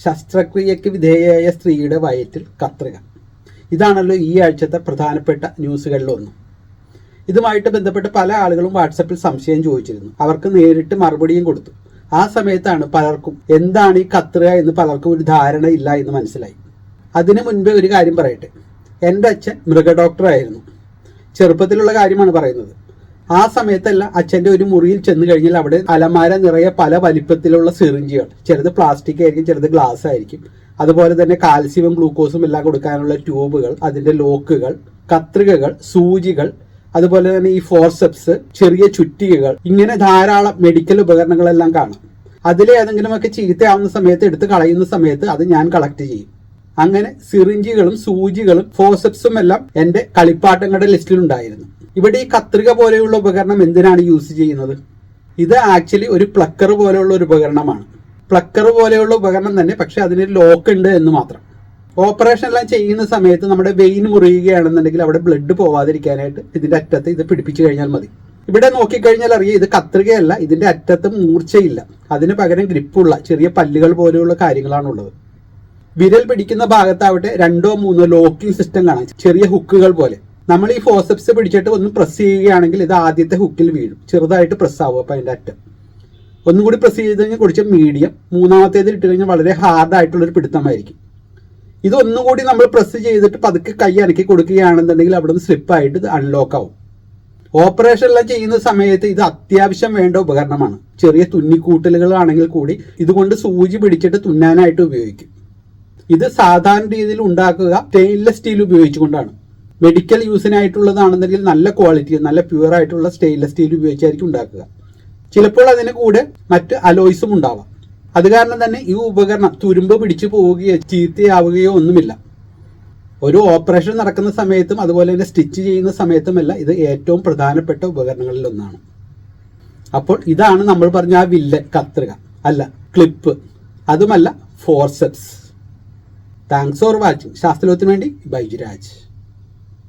ശസ്ത്രക്രിയയ്ക്ക് വിധേയയായ സ്ത്രീയുടെ വയറ്റിൽ കത്രിക. ഇതാണല്ലോ ഈ ആഴ്ചത്തെ പ്രധാനപ്പെട്ട ന്യൂസുകളിലൊന്നും. ഇതുമായിട്ട് ബന്ധപ്പെട്ട് പല ആളുകളും വാട്സപ്പിൽ സംശയം ചോദിച്ചിരുന്നു. അവർക്ക് നേരിട്ട് മറുപടിയും കൊടുത്തു. ആ സമയത്താണ് പലർക്കും എന്താണ് ഈ കത്രിക എന്ന് പലർക്കും ഒരു ധാരണയില്ല എന്ന് മനസ്സിലായി. അതിനു മുൻപേ ഒരു കാര്യം പറയട്ടെ. എൻ്റെ അച്ഛൻ മൃഗഡോക്ടറായിരുന്നു. ചെറുപ്പത്തിലുള്ള കാര്യമാണ് പറയുന്നത്. ആ സമയത്തല്ല അച്ഛൻ്റെ ഒരു മുറിയിൽ ചെന്ന് കഴിഞ്ഞാൽ അവിടെ അലമാര നിറയെ പല വലിപ്പത്തിലുള്ള സിറിഞ്ചുകൾ, ചിലത് പ്ലാസ്റ്റിക് ആയിരിക്കും, ചിലത് ഗ്ലാസ് ആയിരിക്കും, അതുപോലെ തന്നെ കാൽസ്യവും ഗ്ലൂക്കോസും എല്ലാം കൊടുക്കാനുള്ള ട്യൂബുകൾ, അതിൻ്റെ ലോക്കുകൾ, കത്രികകൾ, സൂചികൾ, അതുപോലെ തന്നെ ഈ ഫോർസെപ്സ്, ചെറിയ ചുറ്റികകൾ, ഇങ്ങനെ ധാരാളം മെഡിക്കൽ ഉപകരണങ്ങളെല്ലാം കാണാം. അതിലെ ഏതെങ്കിലുമൊക്കെ ചീത്തയാവുന്ന സമയത്ത് എടുത്ത് കളയുന്ന സമയത്ത് അത് ഞാൻ കളക്ട് ചെയ്യും. അങ്ങനെ സിറിഞ്ചുകളും സൂചികളും ഫോർസെപ്സും എല്ലാം എൻ്റെ കളിപ്പാട്ടങ്ങളുടെ ലിസ്റ്റിലുണ്ടായിരുന്നു. ഇവിടെ ഈ കത്രിക പോലെയുള്ള ഉപകരണം എന്തിനാണ് യൂസ് ചെയ്യുന്നത്? ഇത് ആക്ച്വലി ഒരു പ്ലക്കർ പോലെയുള്ള ഒരു ഉപകരണമാണ്. പ്ലക്കർ പോലെയുള്ള ഉപകരണം തന്നെ, പക്ഷെ അതിനൊരു ലോക്ക് ഉണ്ട് എന്ന് മാത്രം. ഓപ്പറേഷൻ എല്ലാം ചെയ്യുന്ന സമയത്ത് നമ്മുടെ വെയിൻ മുറിയുകയാണെന്നുണ്ടെങ്കിൽ അവിടെ ബ്ലഡ് പോവാതിരിക്കാനായിട്ട് ഇതിന്റെ അറ്റത്ത് ഇത് പിടിപ്പിച്ചു കഴിഞ്ഞാൽ മതി. ഇവിടെ നോക്കിക്കഴിഞ്ഞാൽ അറിയാം, ഇത് കത്രികയല്ല, ഇതിന്റെ അറ്റത്ത് മൂർച്ചയില്ല. അതിന് പകരം ഗ്രിപ്പുള്ള ചെറിയ പല്ലുകൾ പോലെയുള്ള കാര്യങ്ങളാണുള്ളത്. വിരൽ പിടിക്കുന്ന ഭാഗത്താവട്ടെ 2 or 3 ലോക്കിംഗ് സിസ്റ്റം കാണാം, ചെറിയ ഹുക്കുകൾ പോലെ. നമ്മൾ ഈ ഫോർസെപ്സ് പിടിച്ചിട്ട് ഒന്ന് പ്രസ് ചെയ്യുകയാണെങ്കിൽ ഇത് ആദ്യത്തെ ഹുക്കിൽ വീഴും, ചെറുതായിട്ട് പ്രസ് ആവും. അപ്പം അതിൻ്റെ അറ്റം ഒന്നും കൂടി പ്രസ് ചെയ്ത് കഴിഞ്ഞാൽ കുറച്ച് മീഡിയം, മൂന്നാമത്തേതിൽ ഇട്ട് കഴിഞ്ഞാൽ വളരെ ഹാർഡായിട്ടുള്ളൊരു പിടുത്തമായിരിക്കും. ഇത് ഒന്നുകൂടി നമ്മൾ പ്രസ് ചെയ്തിട്ട് പതുക്കെ കൈ അനക്കി കൊടുക്കുകയാണെന്നുണ്ടെങ്കിൽ അവിടെ നിന്ന് സ്ലിപ്പായിട്ട് ഇത് അൺലോക്ക് ആവും. ഓപ്പറേഷൻ എല്ലാം ചെയ്യുന്ന സമയത്ത് ഇത് അത്യാവശ്യം വേണ്ട ഉപകരണമാണ്. ചെറിയ തുന്നിക്കൂട്ടലുകളാണെങ്കിൽ കൂടി ഇതുകൊണ്ട് സൂചി പിടിച്ചിട്ട് തുന്നാനായിട്ട് ഉപയോഗിക്കും. ഇത് സാധാരണ രീതിയിൽ ഉണ്ടാക്കുക സ്റ്റെയിൻലെസ് സ്റ്റീൽ ഉപയോഗിച്ചുകൊണ്ടാണ്. മെഡിക്കൽ യൂസിനായിട്ടുള്ളതാണെന്നെങ്കിൽ നല്ല ക്വാളിറ്റി, നല്ല പ്യുവർ ആയിട്ടുള്ള സ്റ്റെയിൻലെസ് സ്റ്റീൽ ഉപയോഗിച്ചായിരിക്കും ഉണ്ടാക്കുക. ചിലപ്പോൾ അതിന് കൂടെ മറ്റ് അലോയ്സും ഉണ്ടാവാം. അത് കാരണം തന്നെ ഈ ഉപകരണം തുരുമ്പ് പിടിച്ചു പോവുകയോ ചീത്തയാവുകയോ ഒന്നുമില്ല. ഒരു ഓപ്പറേഷൻ നടക്കുന്ന സമയത്തും അതുപോലെ തന്നെ സ്റ്റിച്ച് ചെയ്യുന്ന സമയത്തുമല്ല ഇത് ഏറ്റവും പ്രധാനപ്പെട്ട ഉപകരണങ്ങളിൽ ഒന്നാണ്. അപ്പോൾ ഇതാണ് നമ്മൾ പറഞ്ഞ ആ വില്ലൻ കത്രിക, അല്ല ക്ലിപ്പ്, അതുമല്ല ഫോർസെപ്സ്. Thanks for watching. ശാസ്ത്രലോകത്തിന് വേണ്ടി ബൈജുരാജ്.